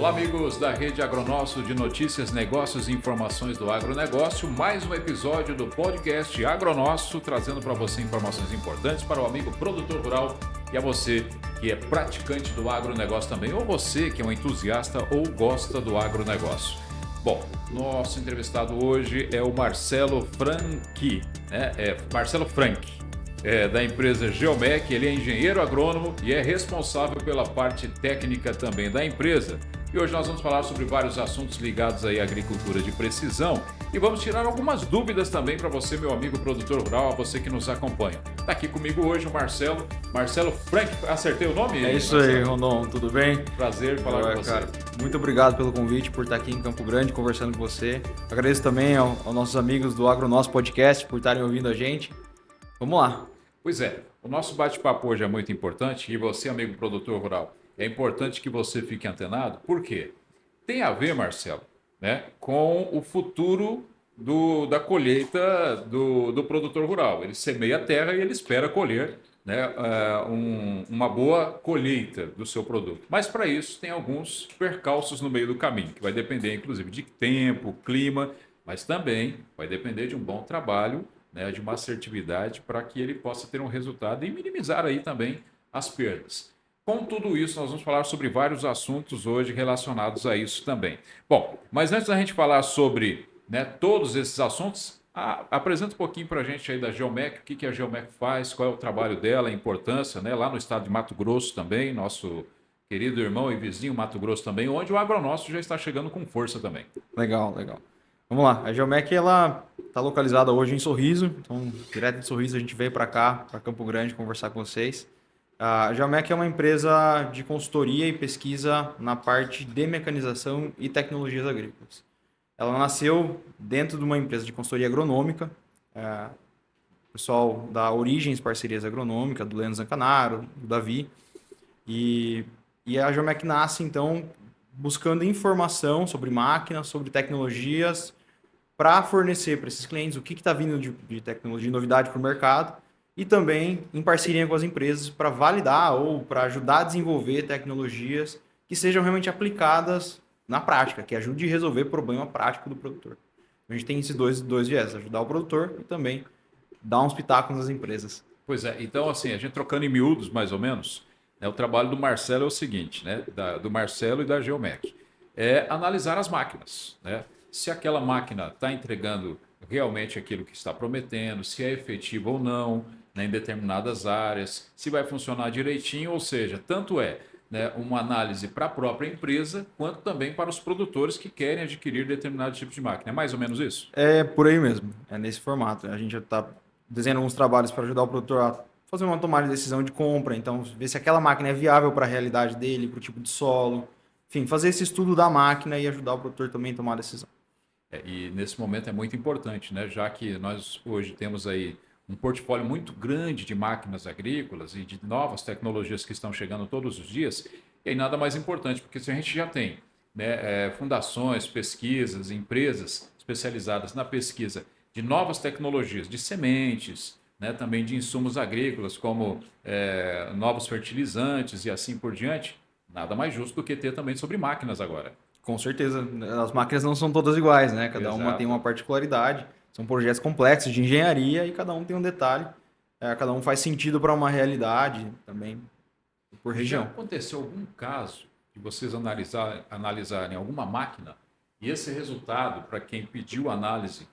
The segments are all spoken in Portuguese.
Olá, amigos da Rede Agronosso de notícias, negócios e informações do agronegócio. Mais um episódio do podcast Agronosso, trazendo para você informações importantes para o amigo produtor rural e a você que é praticante do agronegócio também, ou você que é um entusiasta ou gosta do agronegócio. Bom, nosso entrevistado hoje é o Marcelo Franchi, Marcelo Franchi, da empresa Geomec. Ele é engenheiro agrônomo e é responsável pela parte técnica também da empresa. E hoje nós vamos falar sobre vários assuntos ligados aí à agricultura de precisão e vamos tirar algumas dúvidas também para você, meu amigo produtor rural, a você que nos acompanha. Está aqui comigo hoje o Marcelo Franchi. Acertei o nome? É isso Marcelo? aí, Rondon, tudo bem? Prazer falar com você. Cara, muito obrigado pelo convite, por estar aqui em Campo Grande conversando com você. Agradeço também aos nossos amigos do Agronosso Podcast por estarem ouvindo a gente. Vamos lá. Pois é, o nosso bate-papo hoje é muito importante e você, amigo produtor rural, é importante que você fique antenado. Por quê? Tem a ver, Marcelo, com o futuro da colheita do produtor rural. Ele semeia a terra e ele espera colher uma boa colheita do seu produto. Mas para isso tem alguns percalços no meio do caminho, que vai depender inclusive de tempo, clima, mas também vai depender de um bom trabalho, de uma assertividade para que ele possa ter um resultado e minimizar aí também as perdas. Com tudo isso, nós vamos falar sobre vários assuntos hoje relacionados a isso também. Bom, mas antes da gente falar sobre todos esses assuntos, apresenta um pouquinho para a gente aí da Geomec, o que a Geomec faz, qual é o trabalho dela, a importância, lá no estado de Mato Grosso também, nosso querido irmão e vizinho Mato Grosso também, onde o Agronosso já está chegando com força também. Legal. Vamos lá, a Geomec ela está localizada hoje em Sorriso, então direto de Sorriso a gente veio para cá, para Campo Grande, conversar com vocês. A Geomec é uma empresa de consultoria e pesquisa na parte de mecanização e tecnologias agrícolas. Ela nasceu dentro de uma empresa de consultoria agronômica, o pessoal da Origens Parcerias Agronômicas, do Leandro Zancanaro, do Davi, e a Geomec nasce então buscando informação sobre máquinas, sobre tecnologias, para fornecer para esses clientes o que está vindo de tecnologia, de novidade para o mercado, e também em parceria com as empresas para validar ou para ajudar a desenvolver tecnologias que sejam realmente aplicadas na prática, que ajude a resolver o problema prático do produtor. A gente tem esses dois viés, ajudar o produtor e também dar uns pitacos nas empresas. Pois é, então assim, a gente trocando em miúdos mais ou menos, o trabalho do Marcelo é o seguinte, do Marcelo e da Geomec, é analisar as máquinas, se aquela máquina está entregando realmente aquilo que está prometendo, se é efetivo ou não, em determinadas áreas, se vai funcionar direitinho, ou seja, tanto uma análise para a própria empresa, quanto também para os produtores que querem adquirir determinado tipo de máquina. É mais ou menos isso? É por aí mesmo, é nesse formato. A gente já está desenhando alguns trabalhos para ajudar o produtor a fazer uma tomada de decisão de compra, então ver se aquela máquina é viável para a realidade dele, para o tipo de solo, enfim, fazer esse estudo da máquina e ajudar o produtor também a tomar a decisão. E nesse momento é muito importante, já que nós hoje temos aí um portfólio muito grande de máquinas agrícolas e de novas tecnologias que estão chegando todos os dias, e aí nada mais importante, porque se a gente já tem fundações, pesquisas, empresas especializadas na pesquisa de novas tecnologias, de sementes, também de insumos agrícolas, como novos fertilizantes e assim por diante, nada mais justo do que ter também sobre máquinas agora. Com certeza, as máquinas não são todas iguais, Cada uma Exato. tem uma particularidade, são projetos complexos de engenharia e cada um tem um detalhe, cada um faz sentido para uma realidade também, por região. Já aconteceu algum caso de vocês analisarem alguma máquina e esse resultado, para quem pediu análise,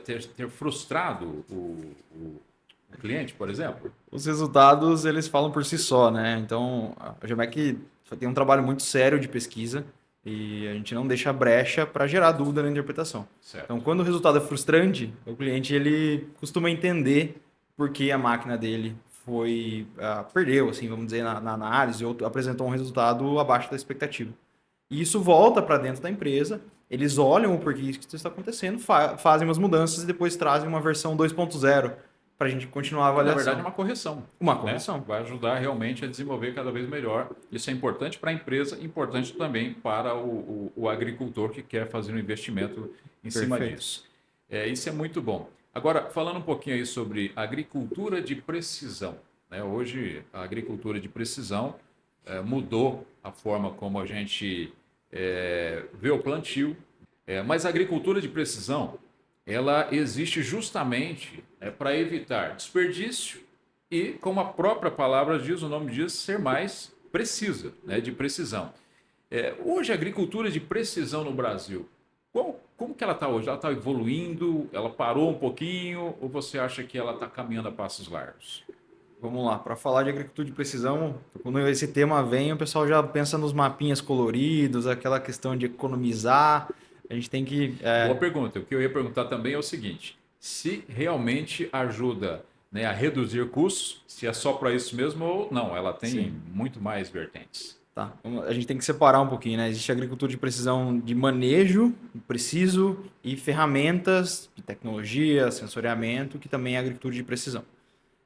ter frustrado o cliente, por exemplo? Os resultados, eles falam por si só, Então, a Geomec tem um trabalho muito sério de pesquisa e a gente não deixa brecha para gerar dúvida na interpretação. Certo. Então, quando o resultado é frustrante, o cliente ele costuma entender por que a máquina dele perdeu, assim, vamos dizer, na análise, ou apresentou um resultado abaixo da expectativa. E isso volta para dentro da empresa, eles olham o porquê isso está acontecendo, fazem umas mudanças e depois trazem uma versão 2.0 para a gente continuar a avaliação. Na verdade, é uma correção. Uma correção. Vai ajudar realmente a desenvolver cada vez melhor. Isso é importante para a empresa, importante também para o agricultor que quer fazer um investimento em cima disso. Isso é muito bom. Agora, falando um pouquinho aí sobre agricultura de precisão. Hoje, a agricultura de precisão mudou a forma como a gente ver o plantio. Mas a agricultura de precisão, ela existe justamente para evitar desperdício e, como a própria palavra diz, o nome diz, ser mais precisa, né, de precisão. Hoje, a agricultura de precisão no Brasil, como que ela está hoje? Ela está evoluindo? Ela parou um pouquinho? Ou você acha que ela está caminhando a passos largos? Vamos lá, para falar de agricultura de precisão, quando esse tema vem, o pessoal já pensa nos mapinhas coloridos, aquela questão de economizar. A gente tem que. Boa pergunta. O que eu ia perguntar também é o seguinte: se realmente ajuda, né, a reduzir custos, se é só para isso mesmo ou não, ela tem Sim. muito mais vertentes. Tá. A gente tem que separar um pouquinho, né? Existe agricultura de precisão de manejo preciso e ferramentas de tecnologia, sensoriamento, que também é agricultura de precisão.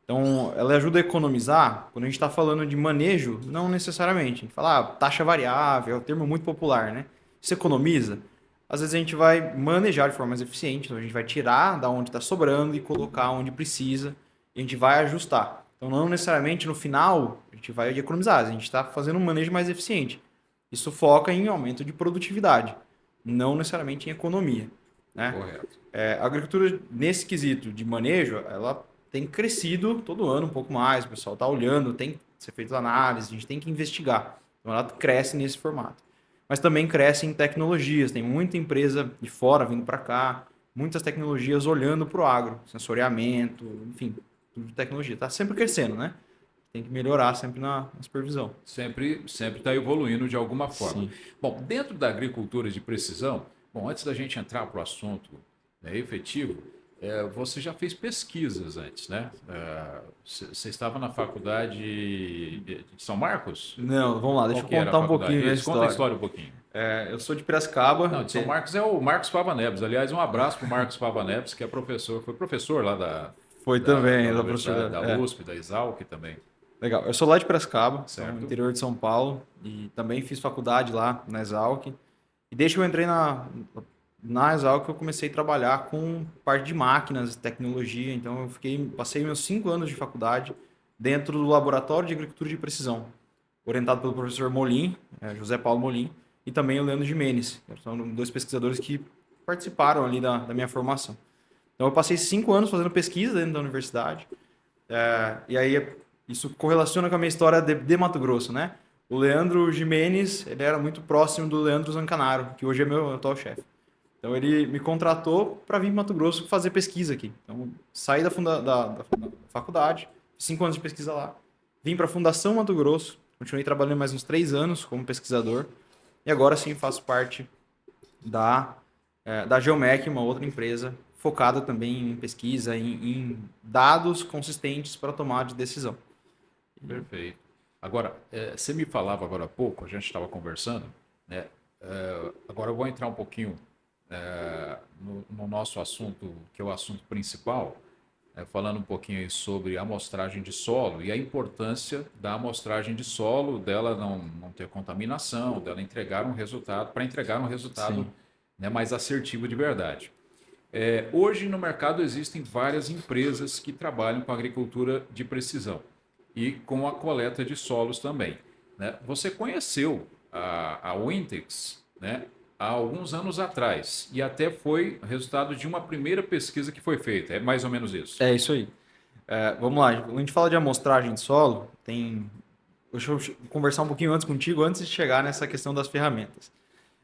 Então, ela ajuda a economizar. Quando a gente está falando de manejo, não necessariamente. A gente fala, taxa variável, é um termo muito popular, né? Isso economiza. Às vezes a gente vai manejar de forma mais eficiente, então a gente vai tirar da onde está sobrando e colocar onde precisa, e a gente vai ajustar. Então, não necessariamente no final a gente vai economizar, a gente está fazendo um manejo mais eficiente. Isso foca em aumento de produtividade, não necessariamente em economia, né? Correto. A agricultura, nesse quesito de manejo, ela tem crescido todo ano um pouco mais, o pessoal está olhando, tem que ser feito análise, a gente tem que investigar. Então, ela cresce nesse formato. Mas também cresce em tecnologias, tem muita empresa de fora vindo para cá, muitas tecnologias olhando para o agro, sensoriamento, enfim, tudo de tecnologia. Está sempre crescendo, né? Tem que melhorar sempre na supervisão. Sempre está evoluindo de alguma forma. Sim. Bom, dentro da agricultura de precisão, bom, antes da gente entrar para o assunto, né, efetivo, você já fez pesquisas antes, né? Você estava na faculdade de São Marcos? Não, vamos lá, deixa Qual eu que era a contar um faculdade? pouquinho da Isso, conta a história. história um pouquinho. Eu sou de Piracicaba. Não, de São Marcos é o Marcos Fava Neves. Aliás, um abraço para o Marcos Fava Neves, que é professor, foi professor lá Foi da também, da Universidade professora. da USP, da Exalc também. Legal. Eu sou lá de Piracicaba, então, no Certo? interior de São Paulo, e também fiz faculdade lá na Exalc. E desde que eu entrei na Exalc, eu comecei a trabalhar com parte de máquinas, tecnologia. Então, passei meus 5 anos de faculdade dentro do Laboratório de Agricultura de Precisão, orientado pelo professor Molim, José Paulo Molim, e também o Leandro Gimenez. São dois pesquisadores que participaram ali da minha formação. Então, eu passei 5 anos fazendo pesquisa dentro da universidade. E aí, isso correlaciona com a minha história de Mato Grosso, né? O Leandro Gimenez, ele era muito próximo do Leandro Zancanaro, que hoje é meu atual chefe. Então, ele me contratou para vir para Mato Grosso fazer pesquisa aqui. Então, saí da faculdade, 5 anos de pesquisa lá, vim para a Fundação Mato Grosso, continuei trabalhando mais uns 3 anos como pesquisador, e agora sim faço parte da Geomec, uma outra empresa focada também em pesquisa, em dados consistentes para tomar de decisão. Perfeito. Agora, você me falava agora há pouco, a gente estava conversando, né? Agora eu vou entrar um pouquinho no nosso assunto, que é o assunto principal, falando um pouquinho aí sobre a amostragem de solo e a importância da amostragem de solo, dela não ter contaminação, dela entregar um resultado, para entregar um resultado, né, mais assertivo de verdade. Hoje no mercado existem várias empresas que trabalham com agricultura de precisão e com a coleta de solos também, né? Você conheceu a Wintex, né, há alguns anos atrás e até foi resultado de uma primeira pesquisa que foi feita. É mais ou menos isso. É isso aí. Vamos lá, quando a gente fala de amostragem de solo, deixa eu conversar um pouquinho antes contigo, antes de chegar nessa questão das ferramentas.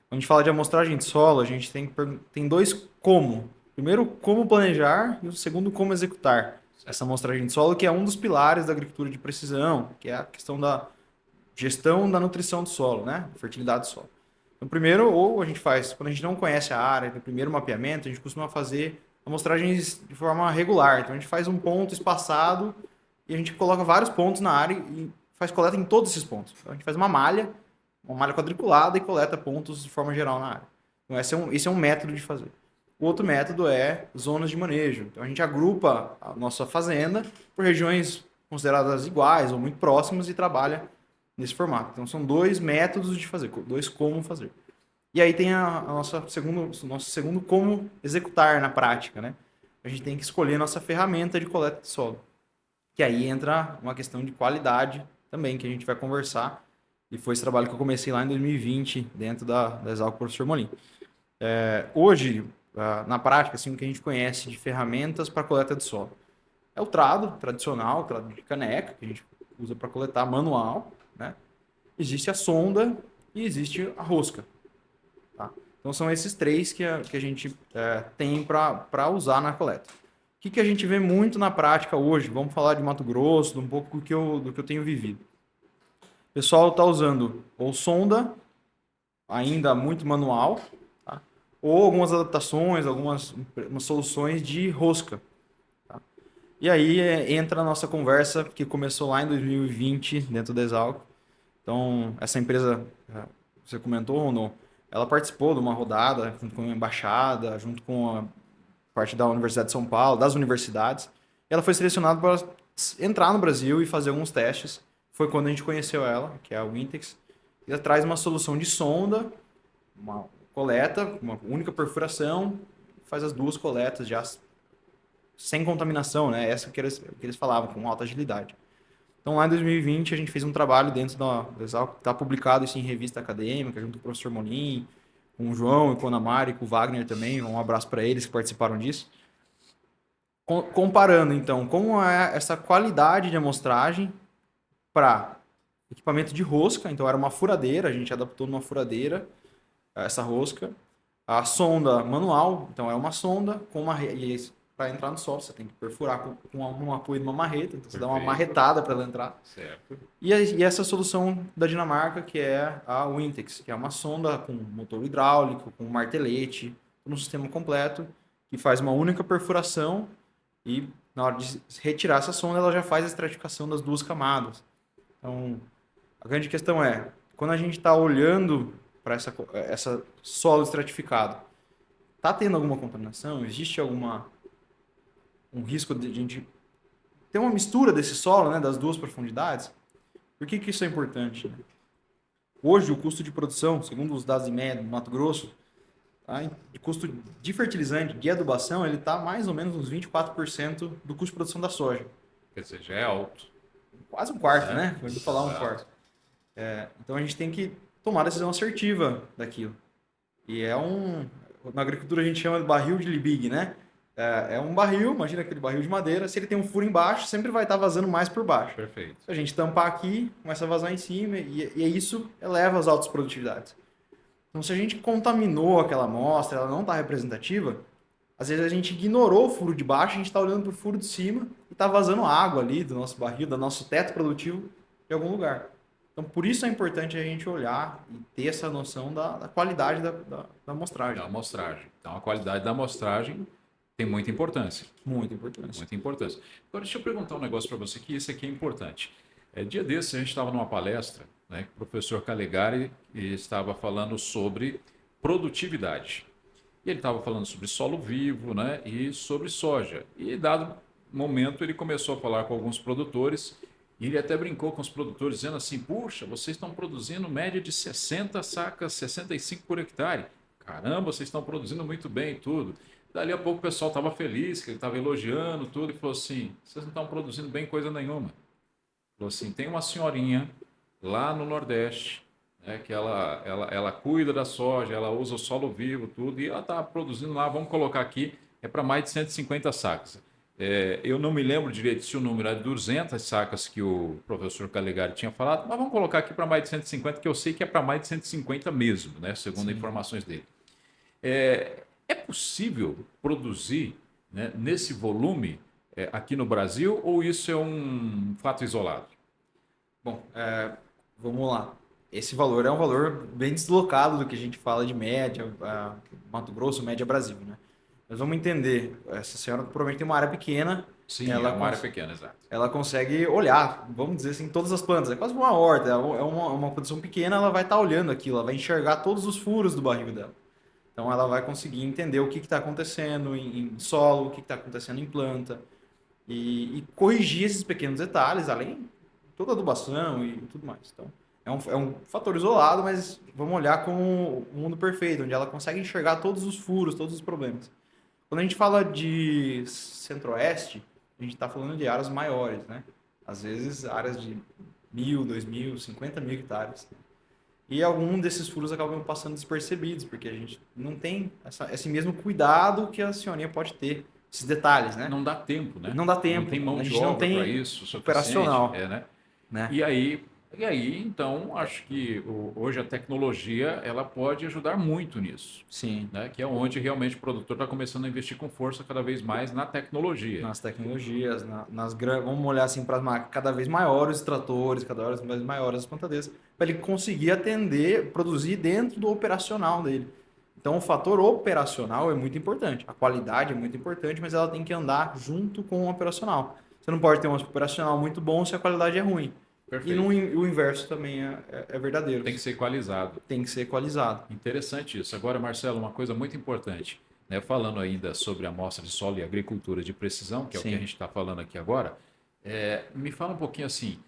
Quando a gente fala de amostragem de solo, a gente tem dois como. Primeiro, como planejar, e o segundo, como executar essa amostragem de solo, que é um dos pilares da agricultura de precisão, que é a questão da gestão da nutrição do solo, né? Fertilidade do solo. Então, primeiro, ou a gente faz, quando a gente não conhece a área, no primeiro mapeamento, a gente costuma fazer amostragens de forma regular. Então, a gente faz um ponto espaçado e a gente coloca vários pontos na área e faz coleta em todos esses pontos. Então, a gente faz uma malha quadriculada e coleta pontos de forma geral na área. Então, esse é um método de fazer. O outro método é zonas de manejo. Então, a gente agrupa a nossa fazenda por regiões consideradas iguais ou muito próximas e trabalha nesse formato. Então, são dois métodos de fazer, dois como fazer. E aí tem nosso segundo como executar na prática, né? A gente tem que escolher nossa ferramenta de coleta de solo. Que aí entra uma questão de qualidade também, que a gente vai conversar. E foi esse trabalho que eu comecei lá em 2020, dentro da Exalc Professor Molim. Hoje, na prática, assim, o que a gente conhece de ferramentas para coleta de solo é o trado tradicional, o trado de caneca, que a gente usa para coletar manual, né? Existe a sonda e existe a rosca. Tá? Então são esses três que a gente tem para usar na coleta. O que a gente vê muito na prática hoje? Vamos falar de Mato Grosso, um pouco do que eu tenho vivido. O pessoal está usando ou sonda, ainda muito manual, tá? Ou algumas adaptações, algumas soluções de rosca. Tá? E aí entra a nossa conversa que começou lá em 2020 dentro da Exalc. Então, essa empresa, você comentou ou não, ela participou de uma rodada junto com a embaixada, junto com a parte da Universidade de São Paulo, das universidades. E ela foi selecionada para entrar no Brasil e fazer alguns testes. Foi quando a gente conheceu ela, que é a Wintex. E ela traz uma solução de sonda, uma coleta, uma única perfuração, faz as duas coletas já sem contaminação, né? Essa que eles falavam, com alta agilidade. Então, lá em 2020, a gente fez um trabalho dentro da Exalc, está publicado isso em revista acadêmica, junto com o professor Molim, com o João, e com a Ana Mari, com o Wagner também. Um abraço para eles que participaram disso. Comparando, então, como é essa qualidade de amostragem para equipamento de rosca. Então, era uma furadeira, a gente adaptou numa furadeira essa rosca. A sonda manual, então é uma sonda com uma para entrar no solo, você tem que perfurar com um apoio de uma marreta, então você dá uma marretada para ela entrar. Certo. E essa solução da Dinamarca, que é a Wintex, que é uma sonda com motor hidráulico, com martelete, um sistema completo, que faz uma única perfuração e na hora de retirar essa sonda, ela já faz a estratificação das duas camadas. Então, a grande questão é, quando a gente está olhando para essa solo estratificado, está tendo alguma contaminação? Existe um risco de a gente ter uma mistura desse solo, né, das duas profundidades? Por que isso é importante? Né? Hoje, o custo de produção, segundo os dados IMEA do Mato Grosso, tá, de custo de fertilizante, de adubação, ele está mais ou menos uns 24% do custo de produção da soja. Quer dizer, já é alto. Quase um quarto, né? Vou falar um quarto. Então a gente tem que tomar a decisão assertiva daquilo. E na agricultura a gente chama de barril de Liebig, né? É um barril, imagina aquele barril de madeira, se ele tem um furo embaixo, sempre vai estar vazando mais por baixo. Perfeito. Se a gente tampar aqui, começa a vazar em cima e isso eleva as altas produtividades. Então se a gente contaminou aquela amostra, ela não está representativa, às vezes a gente ignorou o furo de baixo, a gente está olhando para o furo de cima e está vazando água ali do nosso barril, do nosso teto produtivo de algum lugar. Então, por isso é importante a gente olhar e ter essa noção da qualidade da amostragem. Da amostragem. Então, a qualidade da amostragem tem muita importância. Muita importância. Muita importância. Agora, deixa eu perguntar um negócio para você, que esse aqui é importante. Dia desses, a gente estava numa palestra, né, que o professor Calegari estava falando sobre produtividade. E ele estava falando sobre solo vivo, né, e sobre soja. E, dado momento, ele começou a falar com alguns produtores. E ele até brincou com os produtores, dizendo assim: puxa, vocês estão produzindo média de 60 sacas, 65 por hectare. Caramba, vocês estão produzindo muito bem e tudo. Dali a pouco o pessoal estava feliz, que ele estava elogiando tudo, e falou assim: vocês não estão produzindo bem coisa nenhuma. Falou assim: tem uma senhorinha lá no Nordeste, né, que ela cuida da soja, ela usa o solo vivo, tudo, e ela está produzindo lá, vamos colocar aqui, é para mais de 150 sacas. Eu não me lembro direito se o número era de 200 sacas que o professor Calegari tinha falado, mas vamos colocar aqui para mais de 150, que eu sei que é para mais de 150 mesmo, né, segundo as informações dele. É possível produzir, né, nesse volume aqui no Brasil, ou isso é um fato isolado? Bom, vamos lá. Esse valor é um valor bem deslocado do que a gente fala de média, Mato Grosso, média Brasil, né? Nós vamos entender, essa senhora provavelmente tem uma área pequena. Sim, é uma área pequena, exato. Ela consegue olhar, vamos dizer assim, todas as plantas. É quase uma horta, é uma produção pequena, ela vai estar olhando aquilo, ela vai enxergar todos os furos do barril dela. Então ela vai conseguir entender o que está acontecendo em solo, o que está acontecendo em planta e corrigir esses pequenos detalhes, além de toda a adubação e tudo mais. Então é um fator isolado, mas vamos olhar como um mundo perfeito, onde ela consegue enxergar todos os furos, todos os problemas. Quando a gente fala de centro-oeste, a gente está falando de áreas maiores, né? Às vezes áreas de 1.000, 2.000, 50 mil hectares. e algum desses furos acabam passando despercebidos, porque a gente não tem esse mesmo cuidado que a senhorinha pode ter, esses detalhes, né? Não dá tempo, né? Não dá Não tempo, tem mão a de gente não obra para tem isso suficiente, operacional, né? né? E aí, então, acho que hoje a tecnologia ela pode ajudar muito nisso, Sim, né? Que é onde realmente o produtor está começando a investir com força cada vez mais na tecnologia. nas tecnologias, vamos olhar assim para cada vez maiores tratores, cada vez maiores as plantadeiras, para ele conseguir atender, produzir dentro do operacional dele. Então, o fator operacional é muito importante, a qualidade é muito importante, mas ela tem que andar junto com o operacional. Você não pode ter um operacional muito bom se a qualidade é ruim. E Perfeito. o inverso também é verdadeiro. Tem que ser equalizado. Tem que ser equalizado. Interessante isso. Agora, Marcelo, uma coisa muito importante, né? Falando ainda sobre a amostra de solo e agricultura de precisão, que é o que a Sim. gente está falando aqui agora, me fala um pouquinho assim,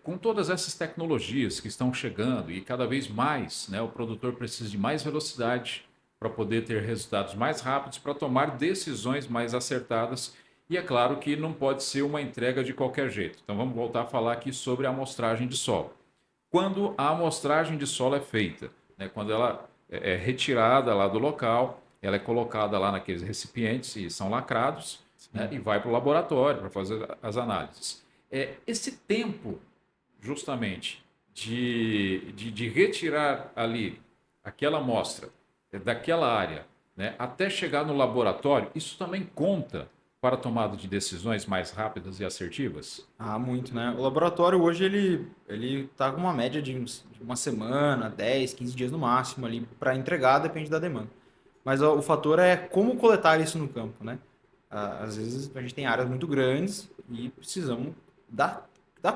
com todas essas tecnologias que estão chegando e cada vez mais, né, o produtor precisa de mais velocidade para poder ter resultados mais rápidos, para tomar decisões mais acertadas. E é claro que não pode ser uma entrega de qualquer jeito. Então vamos voltar a falar aqui sobre a amostragem de solo. Quando a amostragem de solo é feita, né, quando ela é retirada lá do local, ela é colocada lá naqueles recipientes e são lacrados, né, Sim. e vai para o laboratório para fazer as análises. Esse tempo, justamente, de retirar ali aquela amostra daquela área, né, até chegar no laboratório, isso também conta para a tomada de decisões mais rápidas e assertivas? Ah, muito, né? O laboratório hoje ele tá com uma média de uma semana, 10, 15 dias no máximo ali para entregar, depende da demanda. Mas o fator é como coletar isso no campo, né? Às vezes a gente tem áreas muito grandes e precisamos dar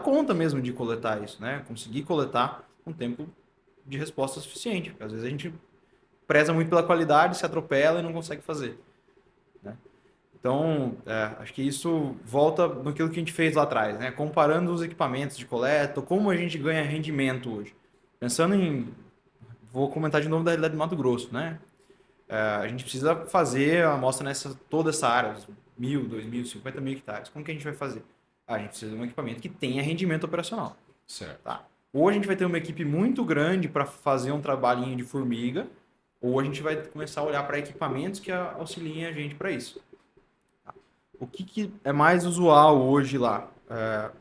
conta mesmo de coletar isso, né? Conseguir coletar um tempo de resposta suficiente. Porque às vezes a gente preza muito pela qualidade, se atropela e não consegue fazer, né? Então, acho que isso volta naquilo que a gente fez lá atrás, né? Comparando os equipamentos de coleta, como a gente ganha rendimento hoje. Pensando em, vou comentar de novo da realidade do Mato Grosso, né? A gente precisa fazer a amostra toda essa área, 1.000, 2.000, 50.000 hectares. Como que a gente vai fazer? A gente precisa de um equipamento que tenha rendimento operacional, Certo. tá? Ou a gente vai ter uma equipe muito grande para fazer um trabalhinho de formiga, ou a gente vai começar a olhar para equipamentos que auxiliem a gente para isso. O que é mais usual hoje lá?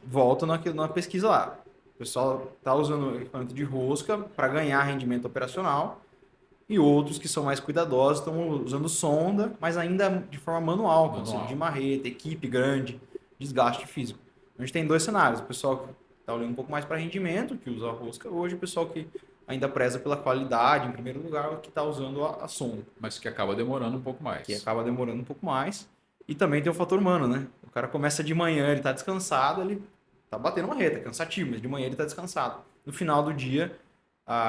Volta na pesquisa lá. O pessoal está usando equipamento de rosca para ganhar rendimento operacional e outros que são mais cuidadosos estão usando sonda, mas ainda de forma manual, com auxílio de Manual. marreta, equipe grande, desgaste físico. A gente tem dois cenários. O pessoal que está olhando um pouco mais para rendimento, que usa a rosca hoje, o pessoal que ainda preza pela qualidade, em primeiro lugar, que está usando a sonda, Mas que acaba demorando um pouco que mais. acaba demorando um pouco mais. E também tem o fator humano, né? O cara começa de manhã, ele tá descansado, ele tá batendo uma reta, cansativo, mas de manhã ele tá descansado. No final do dia,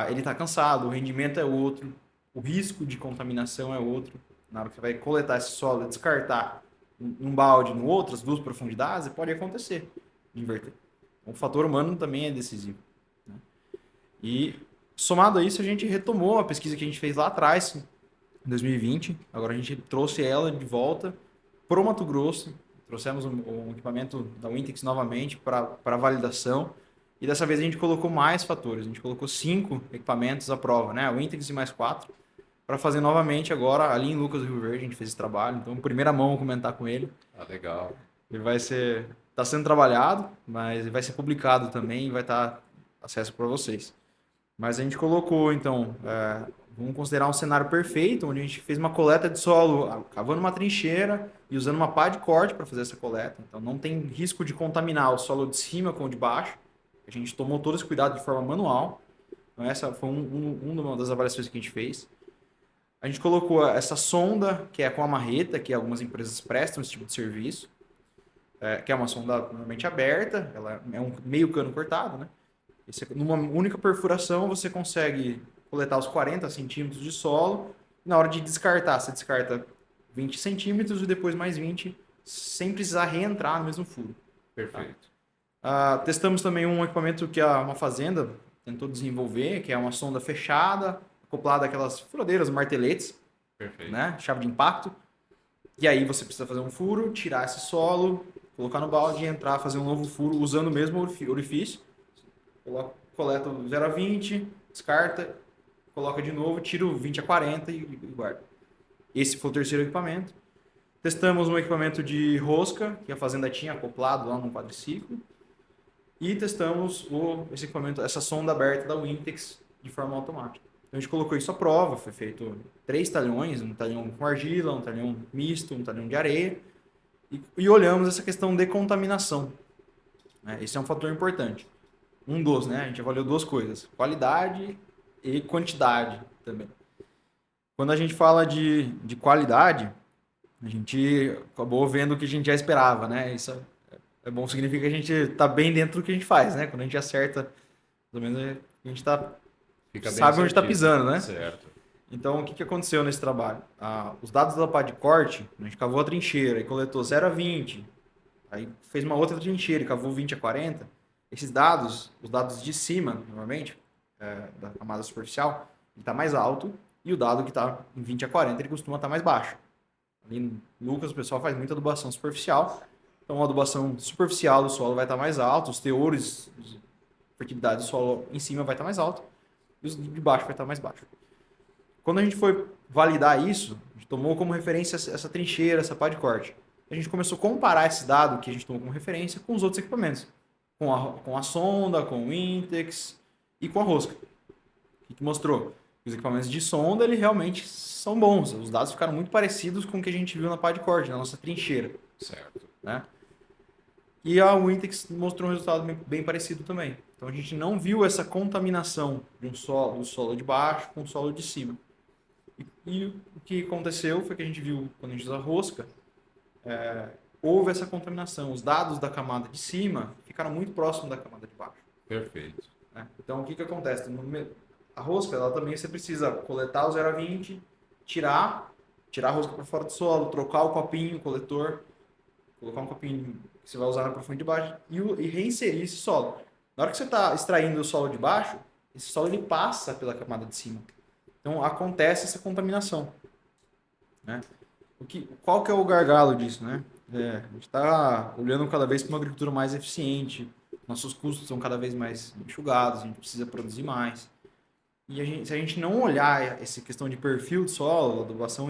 ele tá cansado, o rendimento é outro, o risco de contaminação é outro. Na hora que você vai coletar esse solo e descartar num balde, no outro, as duas profundidades, pode acontecer de inverter. Então, o fator humano também é decisivo, né? E somado a isso, a gente retomou a pesquisa que a gente fez lá atrás, em 2020. Agora a gente trouxe ela de volta para o Mato Grosso. Trouxemos um equipamento da Wintix novamente para validação. E dessa vez a gente colocou mais fatores. A gente colocou 5 equipamentos à prova, né? A Wintix e mais 4, para fazer novamente agora ali em Lucas do Rio Verde. A gente fez esse trabalho. Então, em primeira mão, vou comentar com ele. Ah, legal. Ele vai ser. Está sendo trabalhado, mas vai ser publicado também e vai estar acesso para vocês. Mas a gente colocou, então, vamos considerar um cenário perfeito, onde a gente fez uma coleta de solo, cavando uma trincheira e usando uma pá de corte para fazer essa coleta. Então, não tem risco de contaminar o solo de cima com o de baixo. A gente tomou todo esse cuidado de forma manual. Então, essa foi uma das avaliações que a gente fez. A gente colocou essa sonda, que é com a marreta, que algumas empresas prestam esse tipo de serviço, que é uma sonda normalmente aberta, ela é um meio cano cortado, né? Numa única perfuração, você consegue coletar os 40 centímetros de solo. Na hora de descartar, você descarta 20 centímetros e depois mais 20, sem precisar reentrar no mesmo furo. Perfeito. Testamos também um equipamento que uma fazenda tentou desenvolver, que é uma sonda fechada, acoplada àquelas furadeiras, marteletes, Perfeito. né? Chave de impacto. E aí você precisa fazer um furo, tirar esse solo, colocar no balde, entrar, fazer um novo furo usando o mesmo orifício. Coleta o 0 a 20, descarta, coloca de novo, tira o 20 a 40 e guarda. Esse foi o terceiro equipamento. Testamos um equipamento de rosca, que a fazenda tinha acoplado lá no quadriciclo. E testamos esse equipamento, essa sonda aberta da Wintex de forma automática. Então a gente colocou isso à prova, foi feito 3 talhões, um talhão com argila, um talhão misto, um talhão de areia. E olhamos essa questão de contaminação. Esse é um fator importante. Um dos, né? A gente avaliou duas coisas: qualidade e quantidade também. Quando a gente fala de qualidade, a gente acabou vendo o que a gente já esperava, né? Isso é bom, significa que a gente está bem dentro do que a gente faz, né? Quando a gente acerta, pelo menos a gente sabe onde está pisando, né? Certo. Então, o que aconteceu nesse trabalho? Os dados da pá de corte, a gente cavou a trincheira e coletou 0 a 20, aí fez uma outra trincheira e cavou 20 a 40. Esses dados, os dados de cima, normalmente, da camada superficial, ele está mais alto, e o dado que está em 20 a 40, ele costuma estar mais baixo. Ali no Lucas, o pessoal faz muita adubação superficial, então a adubação superficial do solo vai estar mais alta, os teores de fertilidade do solo em cima vai estar mais alto, e os de baixo vai estar mais baixo. Quando a gente foi validar isso, a gente tomou como referência essa trincheira, essa pá de corte. A gente começou a comparar esse dado que a gente tomou como referência com os outros equipamentos. Com a sonda, com o Intex e com a rosca. O que mostrou? Os equipamentos de sonda, eles realmente são bons. Os dados ficaram muito parecidos com o que a gente viu na pá de corte, na nossa trincheira. Certo. Né? E a Wintex mostrou um resultado bem parecido também. Então a gente não viu essa contaminação do solo de baixo com o solo de cima. E o que aconteceu foi que a gente viu, quando a gente usa a rosca, houve essa contaminação. Os dados da camada de cima ficaram muito próximos da camada de baixo. Perfeito. Né? Então, o que acontece? A rosca, ela também você precisa coletar o 0 a 20, tirar a rosca para fora do solo, trocar o copinho, o coletor, colocar um copinho que você vai usar na profundidade de baixo e reinserir esse solo. Na hora que você está extraindo o solo de baixo, esse solo ele passa pela camada de cima. Então, acontece essa contaminação. Né? Qual que é o gargalo disso? Né? A gente está olhando cada vez para uma agricultura mais eficiente, nossos custos são cada vez mais enxugados, a gente precisa produzir mais. E se a gente não olhar essa questão de perfil de solo, adubação,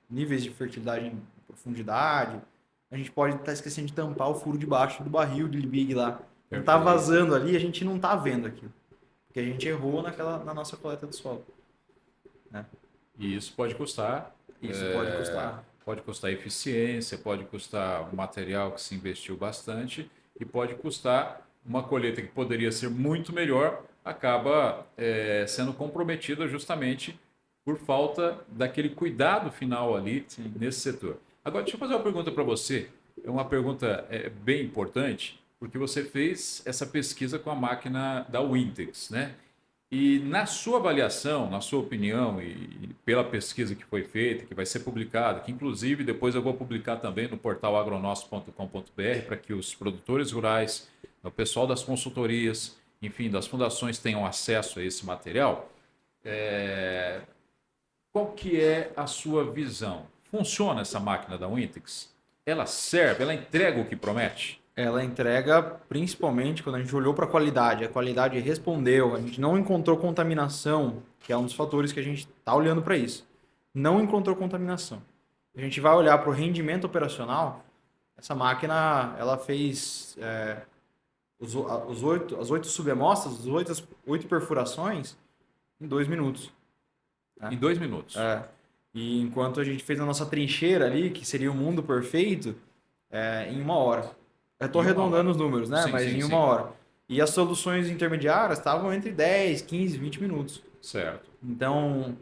níveis de fertilidade em profundidade, a gente pode estar esquecendo de tampar o furo de baixo do barril de Liebig lá. Não está vazando ali, a gente não está vendo aquilo. Porque a gente errou na nossa coleta do solo. Né? E isso pode custar. Isso pode custar. Pode custar eficiência, pode custar um material que se investiu bastante e pode custar uma colheita que poderia ser muito melhor, acaba sendo comprometida justamente por falta daquele cuidado final ali nesse setor. Agora, deixa eu fazer uma pergunta para você. É uma pergunta bem importante, porque você fez essa pesquisa com a máquina da Wintex, né? E na sua avaliação, na sua opinião e pela pesquisa que foi feita, que vai ser publicada, que inclusive depois eu vou publicar também no portal agronosso.com.br para que os produtores rurais, o pessoal das consultorias, enfim, das fundações tenham acesso a esse material, qual que é a sua visão? Funciona essa máquina da Wintex? Ela serve? Ela entrega o que promete? Ela entrega principalmente quando a gente olhou para a qualidade respondeu, a gente não encontrou contaminação, que é um dos fatores que a gente está olhando para isso. Não encontrou contaminação. A gente vai olhar para o rendimento operacional, essa máquina ela fez as 8 subamostras, as 8 perfurações em 2 minutos. Em 2 minutos? E enquanto a gente fez a nossa trincheira ali, que seria o mundo perfeito, em 1 hora. Eu estou arredondando os números, né? Sim, mas em 1 hora. E as soluções intermediárias estavam entre 10, 15, 20 minutos. Certo. Então,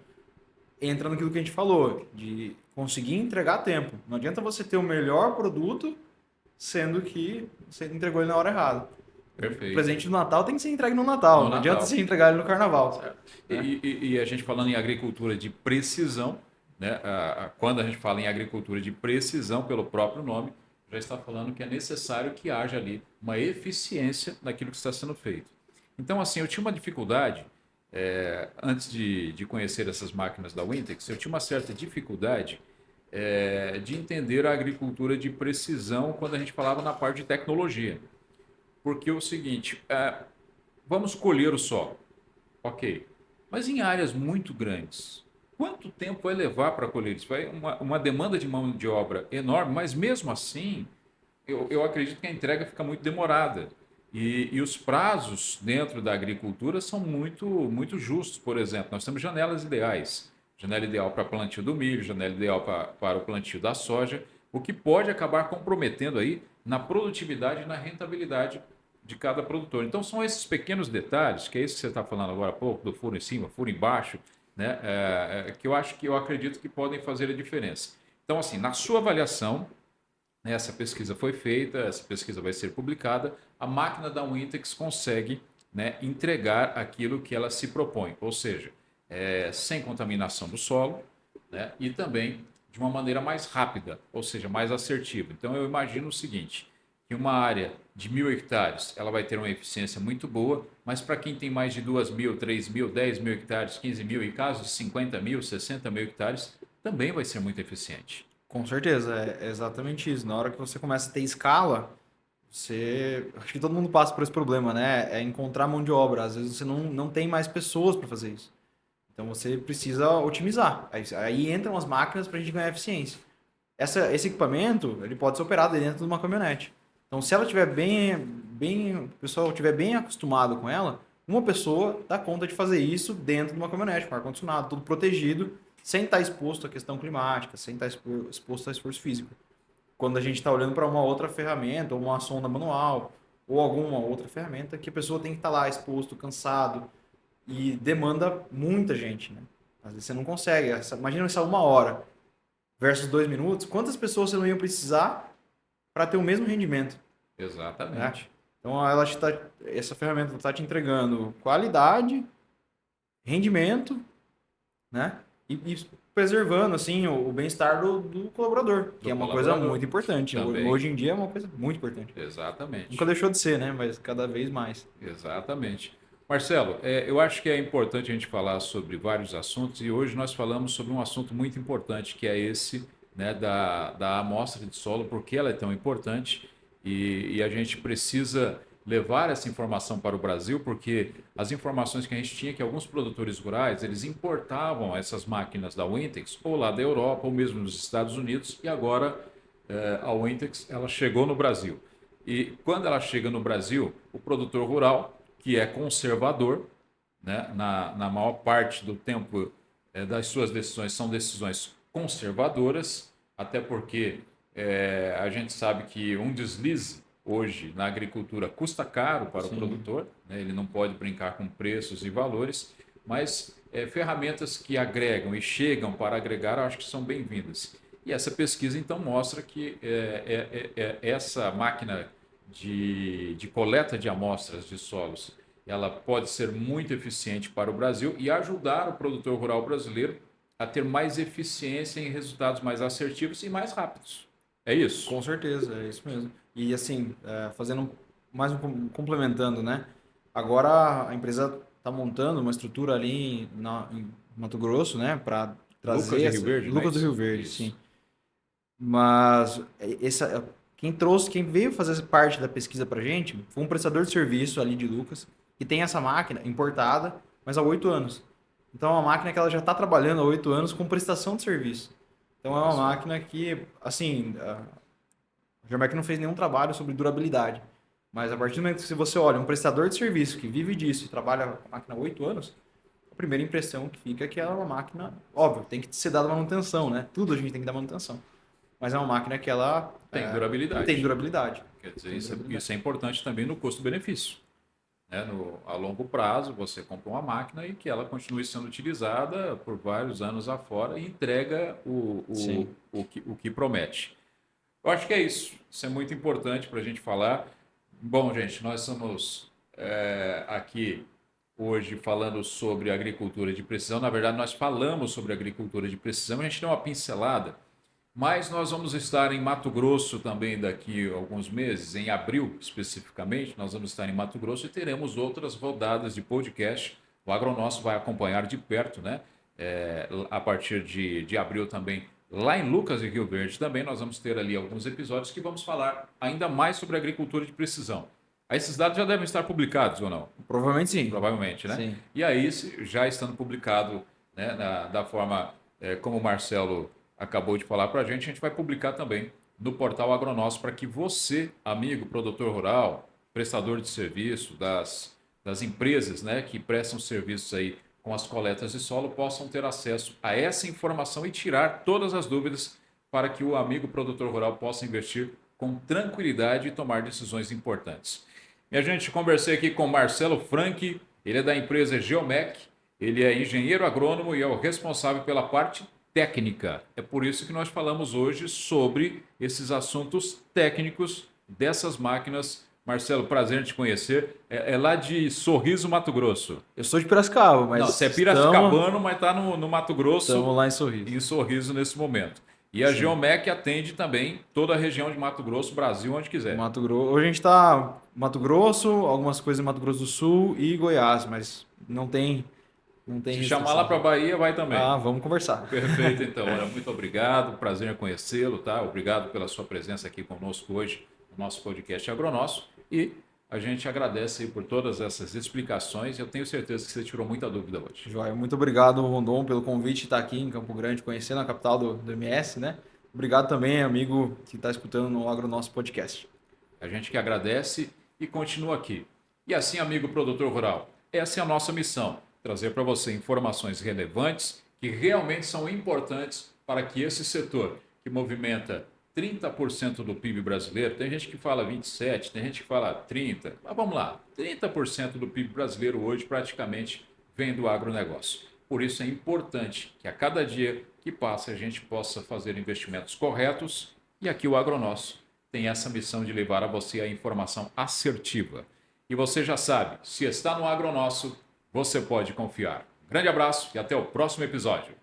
entra naquilo que a gente falou, de conseguir entregar a tempo. Não adianta você ter o melhor produto, sendo que você entregou ele na hora errada. Perfeito. O presente do Natal tem que ser entregue no Natal. Não adianta você entregar ele no Carnaval. Né? E a gente falando em agricultura de precisão, né? Quando a gente fala em agricultura de precisão, pelo próprio nome, já está falando que é necessário que haja ali uma eficiência naquilo que está sendo feito. Então, assim, eu tinha uma dificuldade, antes de conhecer essas máquinas da Wintex, eu tinha uma certa dificuldade de entender a agricultura de precisão quando a gente falava na parte de tecnologia. Porque é o seguinte, vamos colher o solo. Ok. Mas em áreas muito grandes, quanto tempo vai levar para colher isso? Vai uma demanda de mão de obra enorme, mas mesmo assim, eu acredito que a entrega fica muito demorada. E os prazos dentro da agricultura são muito justos. Por exemplo, nós temos janelas ideais. Janela ideal para plantio do milho, janela ideal para o plantio da soja, o que pode acabar comprometendo aí na produtividade e na rentabilidade de cada produtor. Então são esses pequenos detalhes, que é isso que você está falando agora há pouco, do furo em cima, furo embaixo, né? Que eu acredito que podem fazer a diferença. Então, assim, na sua avaliação, né, essa pesquisa foi feita, essa pesquisa vai ser publicada, a máquina da Wintex consegue, né, entregar aquilo que ela se propõe, ou seja, sem contaminação do solo, né, e também de uma maneira mais rápida, ou seja, mais assertiva. Então eu imagino o seguinte, que uma área de 1.000 hectares ela vai ter uma eficiência muito boa, mas para quem tem mais de 2.000, 3.000, 10.000 hectares, 15.000 e casos de 50.000, 60.000 hectares, também vai ser muito eficiente. Com certeza, é exatamente isso. Na hora que você começa a ter escala, acho que todo mundo passa por esse problema, né? É encontrar mão de obra. Às vezes você não tem mais pessoas para fazer isso. Então você precisa otimizar. Aí entram as máquinas para a gente ganhar eficiência. Esse equipamento, ele pode ser operado dentro de uma caminhonete. Então, se ela estiver o pessoal estiver bem acostumado com ela, uma pessoa dá conta de fazer isso dentro de uma caminhonete, com ar-condicionado, tudo protegido, sem estar exposto à questão climática, sem estar exposto a esforço físico. Quando a gente está olhando para uma outra ferramenta, ou uma sonda manual, ou alguma outra ferramenta, que a pessoa tem que estar lá exposto, cansado, e demanda muita gente, né? Às vezes você não consegue. Imagina essa 1 hora versus 2 minutos, quantas pessoas você não ia precisar para ter o mesmo rendimento, né? Exatamente. Então, essa ferramenta está te entregando qualidade, rendimento, né? E preservando assim o bem-estar do colaborador, que Do é uma coisa colaborador muito importante. também. Hoje em dia é uma coisa muito importante. Nunca Exatamente. deixou de ser, né? Mas cada vez mais. Exatamente. Marcelo, eu acho que é importante a gente falar sobre vários assuntos e hoje nós falamos sobre um assunto muito importante, que é esse, né, da amostra de solo, porque ela é tão importante e a gente precisa levar essa informação para o Brasil, porque as informações que a gente tinha é que alguns produtores rurais, eles importavam essas máquinas da Wintex ou lá da Europa ou mesmo nos Estados Unidos e agora a Wintex ela chegou no Brasil. E quando ela chega no Brasil, o produtor rural, que é conservador, né, na maior parte do tempo das suas decisões são decisões conservadoras, até porque a gente sabe que um deslize hoje na agricultura custa caro para o Sim. produtor, né, ele não pode brincar com preços e valores, mas ferramentas que agregam e chegam para agregar, eu acho que são bem-vindas. E essa pesquisa então mostra que essa máquina de coleta de amostras de solos, ela pode ser muito eficiente para o Brasil e ajudar o produtor rural brasileiro a ter mais eficiência em resultados mais assertivos e mais rápidos. É isso? Com certeza, é isso mesmo. E assim, mais complementando, né? Agora a empresa está montando uma estrutura ali em Mato Grosso, né? Para Lucas trazer de Rio Verde, não é Lucas do isso? Rio Verde, sim. Isso. Mas quem veio fazer parte da pesquisa para gente foi um prestador de serviço ali de Lucas, que tem essa máquina importada, mas há 8 anos. Então é uma máquina que ela já está trabalhando há 8 anos com prestação de serviço. Então é Olha uma só. máquina que, assim, a Germec não fez nenhum trabalho sobre durabilidade. Mas a partir do momento que você olha um prestador de serviço que vive disso e trabalha com a máquina há 8 anos, a primeira impressão que fica é que ela é uma máquina, óbvio, tem que ser dada manutenção, né? Tudo a gente tem que dar manutenção. Mas é uma máquina que ela Tem tem durabilidade. durabilidade. Quer dizer, Tem isso durabilidade. é importante também no custo-benefício. Né? A longo prazo, você compra uma máquina e que ela continue sendo utilizada por vários anos afora e entrega Sim. o que promete. Eu acho que é isso. Isso é muito importante para a gente falar. Bom, gente, nós estamos aqui hoje falando sobre agricultura de precisão. Na verdade, nós falamos sobre agricultura de precisão. A gente deu uma pincelada, mas nós vamos estar em Mato Grosso também daqui a alguns meses, em abril especificamente. Nós vamos estar em Mato Grosso e teremos outras rodadas de podcast. O Agronosso vai acompanhar de perto, né? A partir de abril também, lá em Lucas e Rio Verde também, nós vamos ter ali alguns episódios que vamos falar ainda mais sobre agricultura de precisão. Aí esses dados já devem estar publicados ou não? Provavelmente sim. Provavelmente, né? Sim. E aí, já estando publicado, né, da forma como o Marcelo acabou de falar para a gente vai publicar também no portal Agronosso para que você, amigo produtor rural, prestador de serviço das empresas, né, que prestam serviços aí com as coletas de solo, possam ter acesso a essa informação e tirar todas as dúvidas para que o amigo produtor rural possa investir com tranquilidade e tomar decisões importantes. Minha gente, conversei aqui com Marcelo Franck, ele é da empresa Geomec, ele é engenheiro agrônomo e é o responsável pela parte técnica. É por isso que nós falamos hoje sobre esses assuntos técnicos dessas máquinas. Marcelo, prazer em te conhecer. É lá de Sorriso, Mato Grosso. Eu sou de Piracicaba, mas Não, você é piracicabano, mas está no Mato Grosso. Estamos lá em Sorriso. Em Sorriso nesse momento. E a Sim. Geomec atende também toda a região de Mato Grosso, Brasil, onde quiser. Mato Grosso. Hoje a gente está Mato Grosso, algumas coisas em Mato Grosso do Sul e Goiás, mas não tem Se chamar lá para Bahia, vai também. Ah, vamos conversar. Perfeito, então. Olha, muito obrigado. Prazer em conhecê-lo, tá? Obrigado pela sua presença aqui conosco hoje no nosso podcast Agronosso. E a gente agradece aí por todas essas explicações. Eu tenho certeza que você tirou muita dúvida hoje. Joia, muito obrigado, Rondon, pelo convite de estar aqui em Campo Grande, conhecendo a capital do MS, né? Obrigado também, amigo que está escutando no Agronosso Podcast. A gente que agradece e continua aqui. E assim, amigo produtor rural, essa é a nossa missão. Trazer para você informações relevantes que realmente são importantes para que esse setor, que movimenta 30% do PIB brasileiro, tem gente que fala 27%, tem gente que fala 30%, mas vamos lá, 30% do PIB brasileiro hoje praticamente vem do agronegócio. Por isso é importante que a cada dia que passa a gente possa fazer investimentos corretos e aqui o Agronosso tem essa missão de levar a você a informação assertiva. E você já sabe, se está no Agronosso, você pode confiar. Grande abraço e até o próximo episódio.